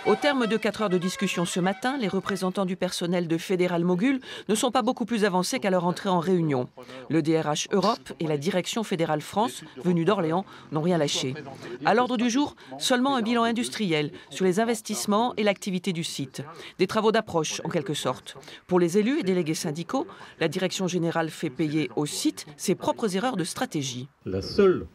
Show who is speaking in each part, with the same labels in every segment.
Speaker 1: Au terme de 4 heures de discussion ce matin, les représentants du personnel de Fédéral Mogul ne sont pas beaucoup plus avancés qu'à leur entrée en réunion. Le DRH Europe et la direction Fédérale France, venus d'Orléans, n'ont rien lâché. À l'ordre du jour, seulement un bilan industriel sur les investissements et l'activité du site. Des travaux d'approche, en quelque sorte. Pour les élus et délégués syndicaux, la direction générale fait payer au site ses propres erreurs de stratégie.
Speaker 2: La seule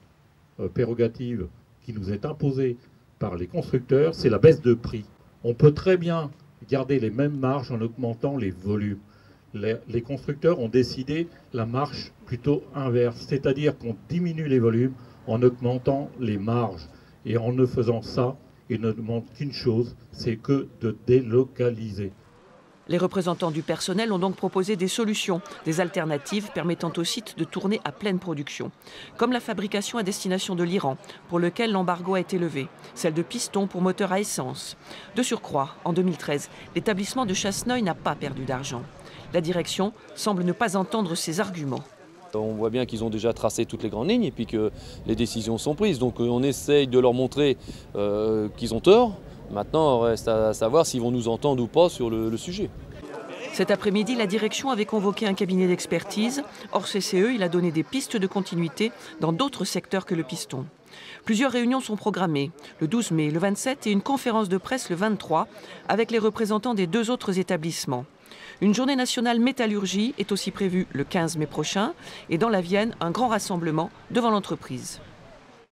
Speaker 2: prérogative qui nous est imposée par les constructeurs, c'est la baisse de prix. On peut très bien garder les mêmes marges en augmentant les volumes. Les constructeurs ont décidé la marche plutôt inverse, c'est-à-dire qu'on diminue les volumes en augmentant les marges. Et en ne faisant ça, ils ne demandent qu'une chose, c'est que de délocaliser.
Speaker 1: Les représentants du personnel ont donc proposé des solutions, des alternatives permettant au site de tourner à pleine production. Comme la fabrication à destination de l'Iran, pour lequel l'embargo a été levé, celle de pistons pour moteurs à essence. De surcroît, en 2013, l'établissement de Chasseneuil n'a pas perdu d'argent. La direction semble ne pas entendre ces arguments.
Speaker 3: On voit bien qu'ils ont déjà tracé toutes les grandes lignes et puis que les décisions sont prises. Donc on essaye de leur montrer qu'ils ont tort. Maintenant, il reste à savoir s'ils vont nous entendre ou pas sur le sujet.
Speaker 1: Cet après-midi, la direction avait convoqué un cabinet d'expertise. Hors CCE, il a donné des pistes de continuité dans d'autres secteurs que le piston. Plusieurs réunions sont programmées, le 12 mai, le 27 et une conférence de presse le 23 avec les représentants des 2 autres établissements. Une journée nationale métallurgie est aussi prévue le 15 mai prochain et dans la Vienne, un grand rassemblement devant l'entreprise.